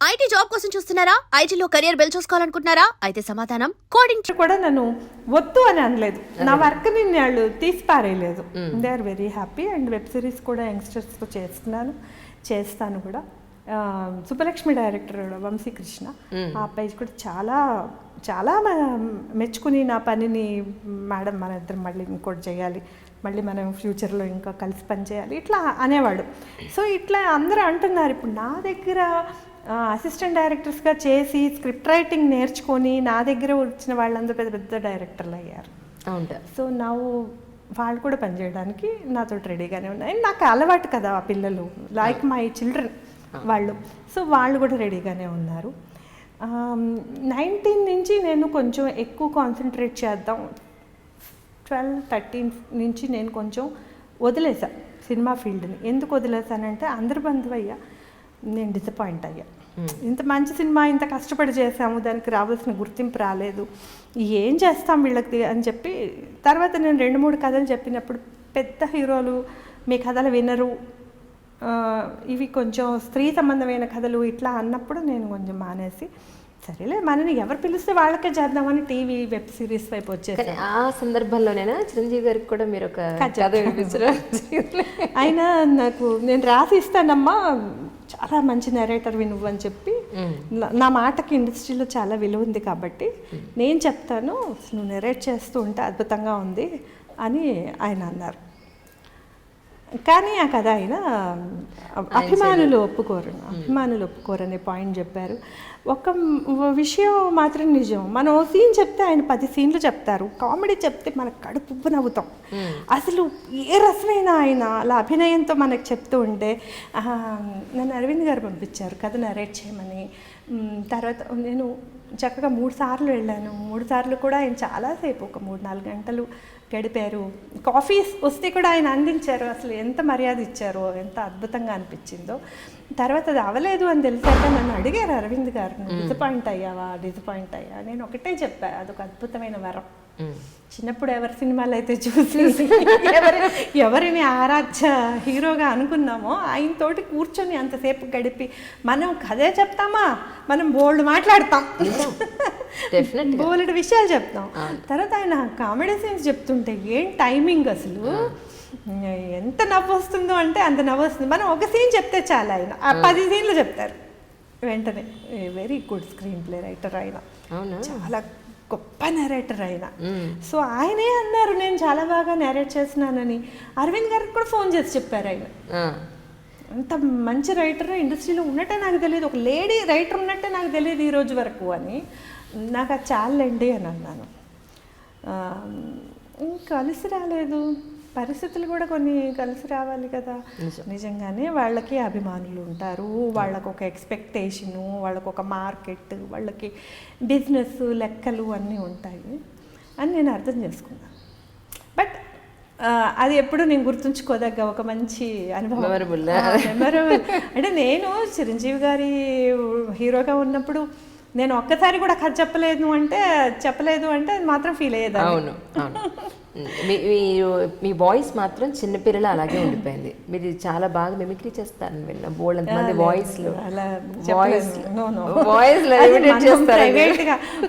IT job కోసం చూస్తున్నారా? ఐటీలో కెరియర్ బిల్డ్ చూసుకోవాలనుకుంటున్నారా? అయితే సమాధానం కోడింగ్. కూడా నన్ను వద్దు అని అనలేదు, నా వర్క్ని వాళ్ళు తీసి పారేయలేదు. They are very happy. And web series కూడా యంగ్స్టర్స్తో చేస్తాను కూడా. సుబ్బలక్ష్మి డైరెక్టర్ వంశీకృష్ణ, ఆ అబ్బాయి కూడా చాలా చాలా మెచ్చుకుని నా పనిని, మేడం మన ఇద్దరం మళ్ళీ ఇంకోటి చేయాలి, మళ్ళీ మనం ఫ్యూచర్లో ఇంకా కలిసి పనిచేయాలి ఇట్లా అనేవాడు. సో ఇట్లా అందరూ అంటున్నారు. ఇప్పుడు నా దగ్గర అసిస్టెంట్ డైరెక్టర్స్గా చేసి స్క్రిప్ట్ రైటింగ్ నేర్చుకొని నా దగ్గర వచ్చిన వాళ్ళందరూ పెద్ద పెద్ద డైరెక్టర్లు అయ్యారు. సో వాళ్ళు కూడా పనిచేయడానికి నాతో రెడీగానే ఉన్నాయి. నాకు అలవాటు కదా ఆ పిల్లలు, లైక్ మై చిల్డ్రన్ వాళ్ళు. సో వాళ్ళు కూడా రెడీగానే ఉన్నారు. 19 నుంచి నేను కొంచెం ఎక్కువ కాన్సన్ట్రేట్ చేద్దాం, 12-13 నుంచి నేను కొంచెం వదిలేసాను సినిమా ఫీల్డ్ని. ఎందుకు వదిలేసానంటే అందరి బంధువయ్యా, నేను డిసప్పాయింట్ అయ్యా. ఇంత మంచి సినిమా ఇంత కష్టపడి చేసాము, దానికి రావాల్సిన గుర్తింపు రాలేదు, ఏం చేస్తాం వీళ్ళకి అని చెప్పి తర్వాత నేను 2-3 కథలు చెప్పినప్పుడు పెద్ద హీరోలు మీ కథలు వినరు, ఇవి కొంచెం స్త్రీ సంబంధమైన కథలు ఇట్లా అన్నప్పుడు నేను కొంచెం మానేసి, సరేలే మనని ఎవరు పిలిస్తే వాళ్ళకే చేద్దామని టీవీ వెబ్ సిరీస్ వైపు వచ్చేసి. ఆ సందర్భంలోనేనా చిరంజీవి గారికి కూడా మీరు ఒక కథ వినిపించడం? ఆయన నాకు, నేను రాసి ఇస్తానమ్మా, చాలా మంచి నెరేటర్ నువ్వు అని చెప్పి, నా మాటకి ఇండస్ట్రీలో చాలా విలువ ఉంది కాబట్టి నేను చెప్తాను, నువ్వు నెరేట్ చేస్తూ ఉంటే అద్భుతంగా ఉంది అని ఆయన అన్నారు. కానీ ఆ కథ ఆయన అభిమానులు ఒప్పుకోరనే పాయింట్ చెప్పారు. ఒక విషయం మాత్రం నిజం, మనం ఓ సీన్ చెప్తే ఆయన 10 సీన్లు చెప్తారు. కామెడీ చెప్తే మనకు కడుపు నవ్వుతాం. అసలు ఏ రసమైన ఆయన అలా అభినయంతో మనకు చెప్తూ ఉంటే, నన్ను అరవింద్ గారు పంపించారు కథ నరేట్ చేయమని. తర్వాత నేను చక్కగా 3 సార్లు వెళ్ళాను. 3 సార్లు కూడా ఆయన చాలాసేపు, ఒక 3-4 గంటలు గడిపారు. కాఫీ వస్తే కూడా ఆయన అందించారు. అసలు ఎంత మర్యాద ఇచ్చారో, ఎంత అద్భుతంగా అనిపించిందో. తర్వాత అది అవ్వలేదు అని తెలిసాక నన్ను అడిగారు అరవింద్ గారు, డిసప్పాయింట్ అయ్యా? నేను ఒకటే చెప్పాను, అదొక అద్భుతమైన వరం. చిన్నప్పుడు ఎవరి సినిమాలు అయితే చూసి ఎవరిని ఆరాధ్య హీరోగా అనుకున్నామో ఆయనతోటి కూర్చొని అంతసేపు గడిపి మనం కథే చెప్తామా, మనం బోల్డ్ మాట్లాడతాం, బోల్డ్ విషయాలు చెప్తాం. తర్వాత ఆయన కామెడీ సీన్స్ చెప్తుంటే ఏం టైమింగ్, అసలు ఎంత నవ్వు వస్తుందో అంటే అంత నవ్వు వస్తుంది. మనం ఒక సీన్ చెప్తే చాలా, ఆయన 10 సీన్లు చెప్తారు వెంటనే. Very good screen play writer ఆయన, చాలా గొప్ప నెరేటర్ ఆయన. సో ఆయనే అన్నారు నేను చాలా బాగా నెరేట్ చేస్తున్నానని. అరవింద్ గారికి కూడా ఫోన్ చేసి చెప్పారు ఆయన, అంత మంచి రైటర్ ఇండస్ట్రీలో ఉన్నట్టే నాకు తెలియదు, ఒక లేడీ రైటర్ ఉన్నట్టే నాకు తెలియదు ఈ రోజు వరకు అని. నాకు అది చాలండి అని అన్నాను. కలిసి రాలేదు, పరిస్థితులు కూడా కొన్ని కలిసి రావాలి కదా. నిజంగానే వాళ్ళకి అభిమానులు ఉంటారు, వాళ్ళకు ఒక ఎక్స్పెక్టేషను, వాళ్ళకు ఒక మార్కెట్, వాళ్ళకి బిజినెస్ లెక్కలు అన్నీ ఉంటాయి అని నేను అర్థం చేసుకున్నాను. బట్ అది ఎప్పుడు నేను గుర్తుంచుకోదగ్గ ఒక మంచి అనుభవం, మెమరబుల్. అంటే నేను చిరంజీవి గారి హీరోగా ఉన్నప్పుడు నేను ఒక్కసారి కూడా కథ చెప్పలేదు అంటే అది మాత్రం ఫీల్ అయ్యేది. అవును. మీ వాయిస్ మాత్రం చిన్నపిల్లలు అలాగే ఉండిపోయింది. మీరు చాలా బాగా మిమిక్రీ చేస్తారని విన్నా, బోల్డ్ మంది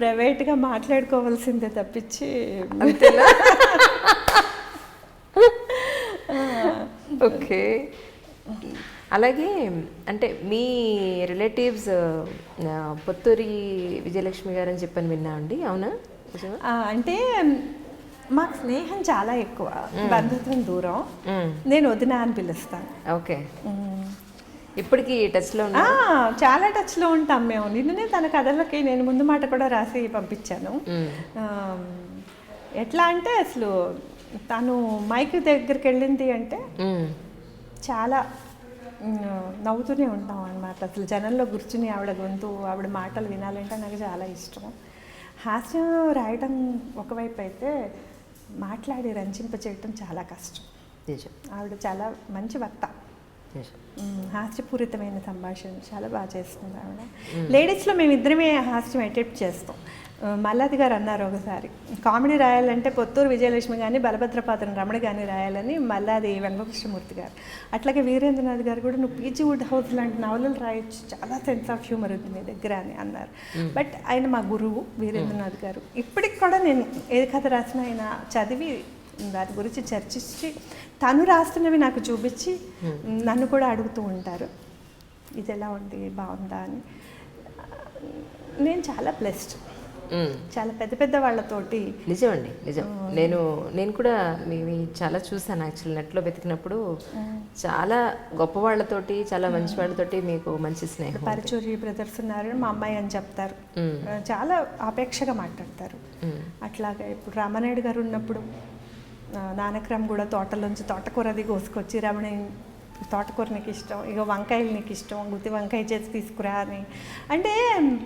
ప్రైవేట్గా మాట్లాడుకోవాల్సిందే తప్పించి అంతేనా? ఓకే. అలాగే అంటే మీ రిలేటివ్స్ పొత్తూరి విజయలక్ష్మి గారు అని చెప్పని విన్నా అండి, అవునా? అంటే మాకు స్నేహం చాలా ఎక్కువ, బంధుత్వం దూరం. నేను వదిన అని పిలుస్తాను. ఓకే. ఇప్పటికి టచ్లో చాలా టచ్లో ఉంటాం మేము. నిన్ననే తన కథలకి నేను ముందు మాట కూడా రాసి పంపించాను. ఎట్లా అంటే అసలు తను మైక్ దగ్గరికి వెళ్ళింది అంటే చాలా నవ్వుతూనే ఉంటాం అన్నమాట. అసలు జనంలో కూర్చుని ఆవిడ గొంతు, ఆవిడ మాటలు వినాలంటే నాకు చాలా ఇష్టం. హాస్యం రాయడం ఒకవైపు అయితే మాట్లాడి రంజింపచేయటం చాలా కష్టం. ఆవిడ చాలా మంచి వక్త, హాస్యపూరితమైన సంభాషణ చాలా బాగా చేస్తుంది ఆవిడ. లేడీస్లో మేము ఇద్దరమే హాస్యం అటెంప్ట్ చేస్తాం. మల్లాది గారు అన్నారు ఒకసారి, కామెడీ రాయాలంటే పొత్తూరు విజయలక్ష్మి కానీ బలభద్రపాత్రం రమణ కానీ రాయాలని మల్లాది వెంకటకృష్ణమూర్తి గారు. అట్లాగే వీరేంద్రనాథ్ గారు కూడా నువ్వు పీజీ వుడ్ హౌస్ లాంటి నవలలు రాయొచ్చు, చాలా సెన్స్ ఆఫ్ హ్యూమర్ ఉంది నీ దగ్గర అని అన్నారు. బట్ ఆయన మా గురువు వీరేంద్రనాథ్ గారు. ఇప్పటికి కూడా నేను ఏ కథ రాసినా ఆయన చదివి దాని గురించి చర్చించి తను రాస్తున్నవి నాకు చూపించి నన్ను కూడా అడుగుతూ ఉంటారు, ఇది ఎలా ఉంది బాగుందా అని. నేను చాలా బ్లెస్డ్, చాలా పెద్ద పెద్ద వాళ్ళతోటి. నిజమండి, నిజం. నేను కూడా మేము చాలా చూసాను యాక్చువల్ నెట్లో వెతికినప్పుడు. చాలా గొప్ప వాళ్ళతోటి, చాలా మంచి వాళ్ళతోటి మీకు మంచి స్నేహం. పరచూరి బ్రదర్స్ ఉన్నారు, మా అమ్మాయి అని చెప్తారు, చాలా ఆపేక్షగా మాట్లాడతారు. అట్లాగే ఇప్పుడు రామనాయుడు గారు ఉన్నప్పుడు నానక్రమ్ కూడా తోటలోంచి తోటకూరది కోసుకొచ్చి, రమణ తోటకూర నీకు ఇష్టం, ఇక వంకాయలు నీకు ఇష్టం, గుత్తి వంకాయ చేసి తీసుకురా అని. అంటే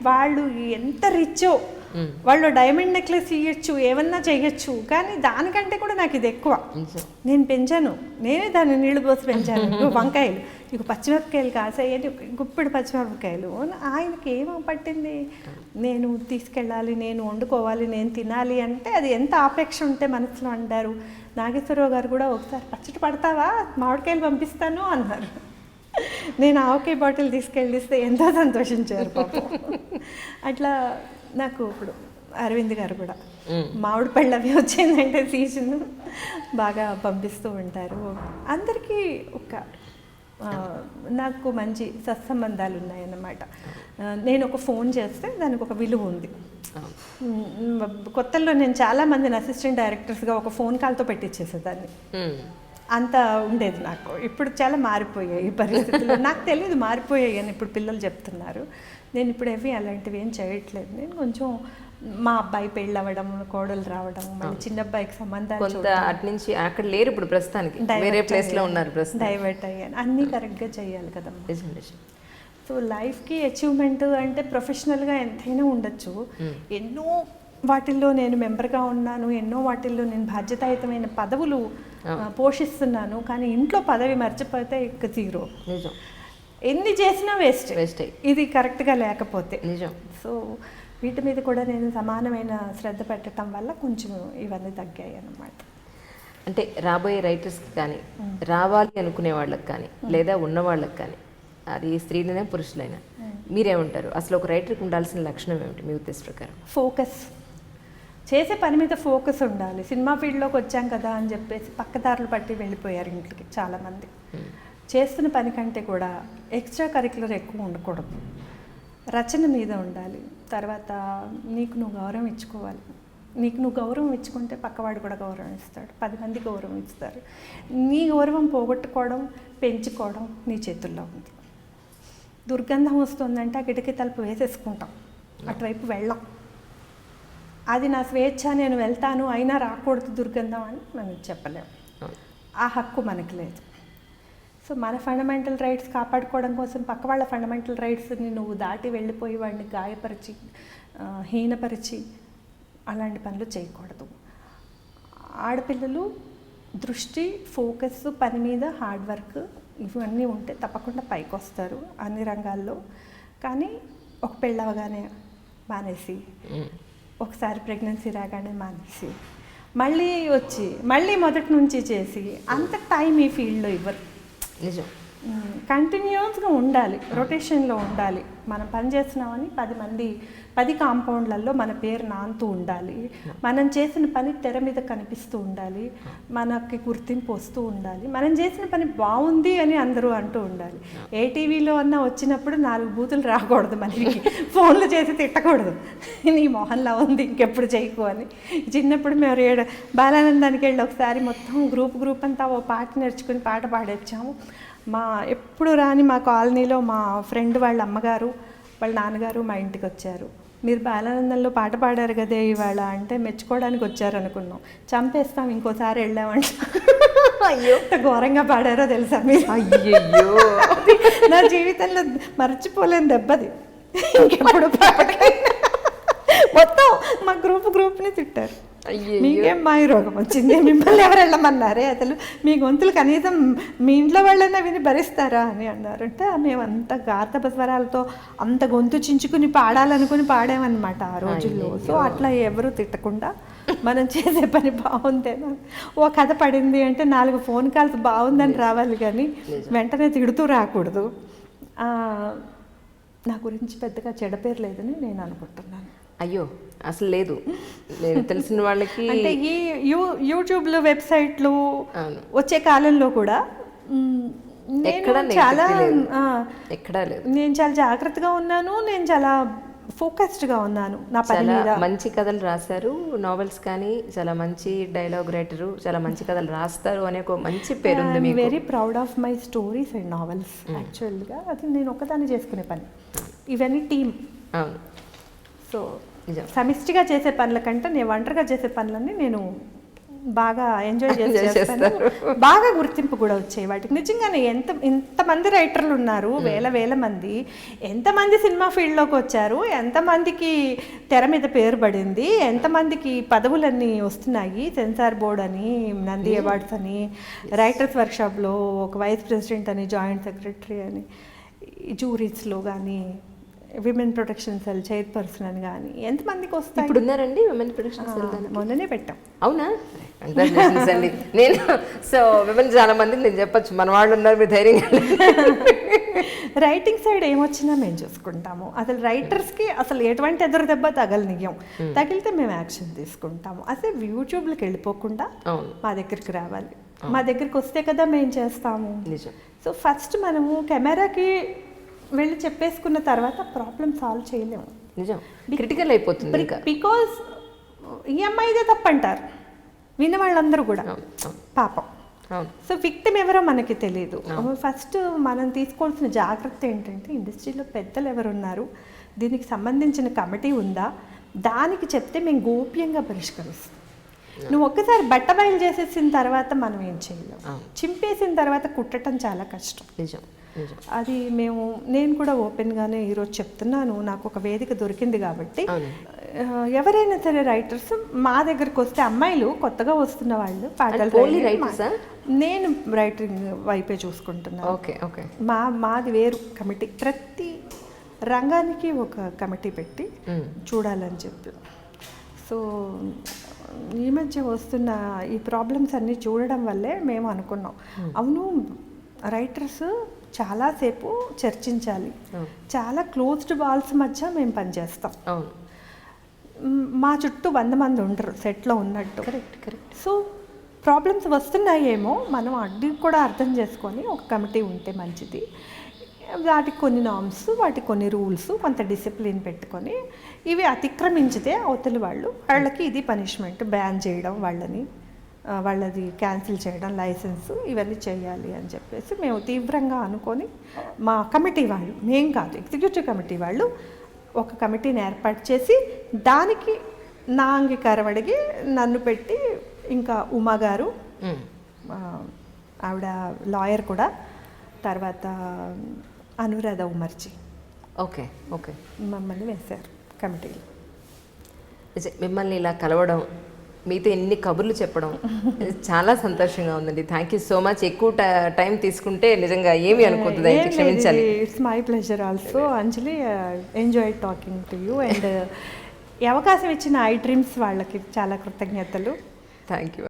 వాళ్ళు ఎంత రిచ్చో, వాళ్ళు డైమండ్ నెక్లెస్ ఇవ్వచ్చు, ఏమన్నా చెయ్యొచ్చు, కానీ దానికంటే కూడా నాకు ఇది ఎక్కువ. నేను పెంచాను, నేనే దాన్ని నీళ్లు పోసి పెంచాను. వంకాయలు ఇక పచ్చిమిరపకాయలు కాసాయని గుప్పిడి పచ్చిమిరపకాయలు. ఆయనకి ఏమో పట్టింది, నేను తీసుకెళ్ళాలి, నేను వండుకోవాలి, నేను తినాలి అంటే అది ఎంత ఆపేక్ష ఉంటే మనసులో అంటారు. నాగేశ్వరరావు గారు కూడా ఒకసారి పచ్చడి పడతావా, మామిడికాయలు పంపిస్తాను అన్నారు. నేను ఆవకాయ బాటిల్ తీసుకెళ్ళిస్తే ఎంతో సంతోషించారు పాపం. అట్లా నాకు ఇప్పుడు అరవింద్ గారు కూడా మామిడి పళ్ళు అవి వచ్చిందంటే సీజన్ బాగా పంపిస్తూ ఉంటారు. అందరికీ ఒక నాకు మంచి సత్సంబంధాలు ఉన్నాయన్నమాట. నేను ఒక ఫోన్ చేస్తే దానికి ఒక విలువ ఉంది. కొత్తల్లో నేను చాలామందిని అసిస్టెంట్ డైరెక్టర్స్గా ఒక ఫోన్ కాల్తో పెట్టించేసేదాన్ని, అంత ఉండేది నాకు. ఇప్పుడు చాలా మారిపోయాయి ఈ పరిస్థితులు. నాకు తెలియదు మారిపోయాయి అని ఇప్పుడు పిల్లలు చెప్తున్నారు. నేను ఇప్పుడు అలాంటివి ఏం చేయట్లేదు. నేను కొంచెం మా అబ్బాయి పెళ్ళి అవ్వడం, కోడలు రావడం, మళ్ళీ చిన్న అబ్బాయికి సంబంధాలు అటు నుంచి అక్కడ లేరు ఇప్పుడు ప్రస్తుతానికి, వేరే ప్లేస్లో ఉన్నారు, డైవర్ట్ అయ్యాను. అన్నీ కరెక్ట్గా చేయాలి కదమ్మా. సో లైఫ్కి అచీవ్మెంట్ అంటే ప్రొఫెషనల్గా ఎంతైనా ఉండొచ్చు. ఎన్నో వాటిల్లో నేను మెంబర్గా ఉన్నాను, ఎన్నో వాటిల్లో నేను బాధ్యతాయుతమైన పదవులు పోషిస్తున్నాను. కానీ ఇంట్లో పదవి మర్చిపోతే ఇక జీరో. ఎన్ని చేసినా వేస్ట్ ఇది కరెక్ట్గా లేకపోతే. నిజం. సో వీటి మీద కూడా నేను సమానమైన శ్రద్ధ పెట్టడం వల్ల కొంచెం ఇవన్నీ తగ్గాయి అన్నమాట. అంటే రాబోయే రైటర్స్కి కానీ, రావాలి అనుకునే వాళ్ళకి కానీ, లేదా ఉన్న వాళ్ళకి కానీ, అది స్త్రీలైనా పురుషులైనా, మీరేమంటారు? అసలు ఒక రైటర్కి ఉండాల్సిన లక్షణం ఏమిటి మీ ఉద్దేశ ప్రకారం? ఫోకస్, చేసే పని మీద ఫోకస్ ఉండాలి. సినిమా ఫీల్డ్లోకి వచ్చాం కదా అని చెప్పేసి పక్కదారులు పట్టి వెళ్ళిపోయారు ఇంటికి చాలామంది. చేస్తున్న పని కంటే కూడా ఎక్స్ట్రా కరిక్యులర్ ఎక్కువ ఉండకూడదు. రచన మీద ఉండాలి. తర్వాత నీకు నువ్వు గౌరవం ఇచ్చుకోవాలి. నీకు నువ్వు గౌరవం ఇచ్చుకుంటే పక్కవాడు కూడా గౌరవం ఇస్తాడు, 10 మంది గౌరవం ఇస్తారు. నీ గౌరవం పోగొట్టుకోవడం, పెంచుకోవడం నీ చేతుల్లో ఉంది. దుర్గంధం వస్తుందంటే ఆ కిటికీ తలుపు వేసేసుకుంటాం, అటువైపు వెళ్ళాం. అది నా స్వేచ్ఛ, నేను వెళ్తాను, అయినా రాకూడదు దుర్గంధం అని మనం చెప్పలేము. ఆ హక్కు మనకు లేదు. సో మన ఫండమెంటల్ రైట్స్ కాపాడుకోవడం కోసం పక్క వాళ్ళ ఫండమెంటల్ రైట్స్ని నువ్వు దాటి వెళ్ళిపోయి వాడిని గాయపరిచి, హీనపరిచి అలాంటి పనులు చేయకూడదు. ఆడపిల్లలు దృష్టి, ఫోకస్, పని మీద హార్డ్ వర్క్ ఇవన్నీ ఉంటే తప్పకుండా పైకి వస్తారు అన్ని రంగాల్లో. కానీ ఒక పెళ్ళవగానే మానేసి, ఒకసారి ప్రెగ్నెన్సీ రాగానే మానేసి, మళ్ళీ వచ్చి మళ్ళీ మొదటి నుంచి చేసి అంత టైం ఈ ఫీల్డ్లో ఇవ్వరు. నిజం. కంటిన్యూస్గా ఉండాలి, రొటేషన్లో ఉండాలి. మనం పని చేస్తున్నామని 10 కాంపౌండ్లలో మన పేరు నానుతూ ఉండాలి. మనం చేసిన పని తెర మీద కనిపిస్తూ ఉండాలి, మనకి గుర్తింపు వస్తూ ఉండాలి. మనం చేసిన పని బాగుంది అని అందరూ అంటూ ఉండాలి. ఏ టీవీలో అన్నా వచ్చినప్పుడు 4 బూతులు రాకూడదు, మనకి ఫోన్లు చేసి తిట్టకూడదు, నీ మొహంలా ఉంది ఇంకెప్పుడు చేయకు అని. చిన్నప్పుడు మేము బాలానందానికి వెళ్ళి ఒకసారి మొత్తం గ్రూప్ అంతా ఓ పాట నేర్చుకుని పాట పాడొచ్చాము. ఎప్పుడు రాని మా కాలనీలో మా ఫ్రెండ్ వాళ్ళ అమ్మగారు, వాళ్ళ నాన్నగారు మా ఇంటికి వచ్చారు. మీరు బాలానందంలో పాట పాడారు కదే ఇవాళ అంటే మెచ్చుకోవడానికి వచ్చారు అనుకున్నాం. చంపేస్తాం ఇంకోసారి వెళ్ళామంట. అయ్యో ఎంత ఘోరంగా పాడారో తెలుసా మీరు? అయ్యో నా జీవితంలో మర్చిపోలేని దెబ్బది. ఇంకెప్పుడు మొత్తం మా గ్రూప్ని తిట్టారు. మీకేం మాయ రోగం వచ్చింది, మిమ్మల్ని ఎవరు వెళ్ళమన్నారే, అసలు మీ గొంతులు కనీసం మీ ఇంట్లో వాళ్ళైనా విని భరిస్తారా అని అన్నారు. అంటే మేము అంత గార్ధప స్వరాలతో అంత గొంతు చించుకుని పాడాలనుకుని పాడామన్నమాట ఆ రోజుల్లో. సో అట్లా ఎవరు తిట్టకుండా మనం చేసే పని బాగుందేనా, ఓ కథ పడింది అంటే 4 ఫోన్ కాల్స్ బాగుందని రావాలి కానీ వెంటనే తిడుతూ రాకూడదు. నా గురించి పెద్దగా చెడ్డ పేరు లేదని నేను అనుకుంటున్నాను. అయ్యో అసలు లేదు, నేను తెలిసిన వాళ్ళకి అంటే ఈ యూట్యూబ్లు వెబ్సైట్లు వచ్చే కాలంలో కూడా నేను చాలా జాగ్రత్తగా ఉన్నాను, నేను చాలా ఫోకస్డ్గా ఉన్నాను నా పని మీద. మంచి కథలు రాశారు, నావెల్స్ కానీ చాలా మంచి డైలాగ్ రైటరు, చాలా మంచి కథలు రాస్తారు అనే ఒక మంచి పేరు ఉంది మీకు. Very proud of my stories and novels. యాక్చువల్గా అది నేను ఒక్కదాన్ని చేసుకునే పని, ఇవన్నీ టీమ్. అవును. సో సమిష్టిగా చేసే పనుల కంటే నేను ఒంటరిగా చేసే పనులన్నీ నేను బాగా ఎంజాయ్ చేస్తాను. బాగా గుర్తింపు కూడా వచ్చాయి వాటికి. నిజంగానే ఎంతమంది రైటర్లు ఉన్నారు, వేల మంది. ఎంతమంది సినిమా ఫీల్డ్లోకి వచ్చారు, ఎంతమందికి తెర మీద పేరు పడింది, ఎంతమందికి పదవులన్నీ వస్తున్నాయి. సెన్సార్ బోర్డ్ అని, నంది అవార్డ్స్ అని, రైటర్స్ వర్క్షాప్లో ఒక వైస్ ప్రెసిడెంట్ అని, జాయింట్ సెక్రటరీ అని, జూరీస్లో కానీ విమెన్ ప్రొటెక్షన్ సెల్ చైర్పర్సన్ అని కానీ ఎంతమందికి వస్తాయి. ఇప్పుడు ఉన్నారండి విమెన్ ప్రొటెక్షన్ సెల్? మొన్ననే పెట్టాం. అవునా? కంగ్రాచులేషన్స్ అండి. నేను సో విమెన్ చాలా మందికి నేను చెప్పచ్చు, మన వాళ్ళు ఉన్నారు, మీరు ధైర్యంగా. రైటింగ్ సైడ్ ఏమొచ్చినా మేము చూసుకుంటాము. అసలు రైటర్స్కి అసలు ఎటువంటి ఎదురు దెబ్బ తగలనియం, తగిలితే మేము యాక్షన్ తీసుకుంటాము. అసలు యూట్యూబ్లోకి వెళ్ళిపోకుండా మా దగ్గరికి రావాలి, మా దగ్గరికి వస్తే కదా మేము చేస్తాము. సో ఫస్ట్ మనము కెమెరాకి వెళ్ళి చెప్పేసుకున్న తర్వాత ప్రాబ్లం సాల్వ్ చేయలేము. నిజం, క్రిటికల్ అయిపోతుంది. బికాజ్ ఈఎంఐదే తప్పంటారు విన్న వాళ్ళందరూ కూడా పాపం. సో విక్టిమ్ ఎవరో మనకి తెలియదు. ఫస్ట్ మనం తీసుకోవాల్సిన జాగ్రత్త ఏంటంటే ఇండస్ట్రీలో పెద్దలు ఎవరున్నారు, దీనికి సంబంధించిన కమిటీ ఉందా, దానికి చెప్తే మేము గోప్యంగా పరిష్కరిస్తాం. నువ్వు ఒక్కసారి బట్ట బయలు చేసేసిన తర్వాత మనం ఏం చేయలేము. చింపేసిన తర్వాత కుట్టడం చాలా కష్టం. నిజం. అది నేను కూడా ఓపెన్గానే ఈరోజు చెప్తున్నాను. నాకు ఒక వేదిక దొరికింది కాబట్టి ఎవరైనా సరే రైటర్స్ మా దగ్గరకు వస్తే, అమ్మాయిలు కొత్తగా వస్తున్న వాళ్ళు పాటలు, నేను రైటింగ్ వైపే చూసుకుంటున్నాను. మాది వేరు కమిటీ, ప్రతి రంగానికి ఒక కమిటీ పెట్టి చూడాలని చెప్పి. సో ఈ మధ్య వస్తున్న ఈ ప్రాబ్లమ్స్ అన్నీ చూడడం వల్లే మేము అనుకున్నాం, అవును రైటర్స్ చాలాసేపు చర్చించాలి, చాలా క్లోజ్డ్ వాల్స్ మధ్య మేము పనిచేస్తాం. మా చుట్టూ 100 మంది ఉండరు సెట్లో ఉన్నట్టు. కరెక్ట్. సో ప్రాబ్లమ్స్ వస్తున్నాయేమో మనం అడ్డు కూడా అర్థం చేసుకొని ఒక కమిటీ ఉంటే మంచిది. వాటికి కొన్ని నామ్స్, వాటికి కొన్ని రూల్స్, కొంత డిసిప్లిన్ పెట్టుకొని ఇవి అతిక్రమించితే అవతలి వాళ్ళకి ఇది పనిష్మెంట్, బ్యాన్ చేయడం, వాళ్ళది క్యాన్సిల్ చేయడం, లైసెన్స్ ఇవన్నీ చేయాలి అని చెప్పేసి మేము తీవ్రంగా అనుకొని మా కమిటీ వాళ్ళు, మేం కాదు ఎగ్జిక్యూటివ్ కమిటీ వాళ్ళు, ఒక కమిటీని ఏర్పాటు చేసి దానికి నా అంగీకారం అడిగి నన్ను పెట్టి, ఇంకా ఉమా గారు ఆవిడ లాయర్ కూడా, తర్వాత అనురాధ ఉమర్జీ ఓకే మమ్మల్ని వేశారు కమిటీలో. మిమ్మల్ని ఇలా కలవడం, మీతో ఎన్ని కబుర్లు చెప్పడం చాలా సంతోషంగా ఉందండి. Thank you so much. ఎక్కువ టైం తీసుకుంటే నిజంగా ఏమి అనుకుంటుంది, క్షమించాలి. It's my pleasure also Anjali. Enjoy talking to you and ఈ అవకాశం ఇచ్చిన ఐ డ్రీమ్స్ వాళ్ళకి చాలా కృతజ్ఞతలు. Thank you.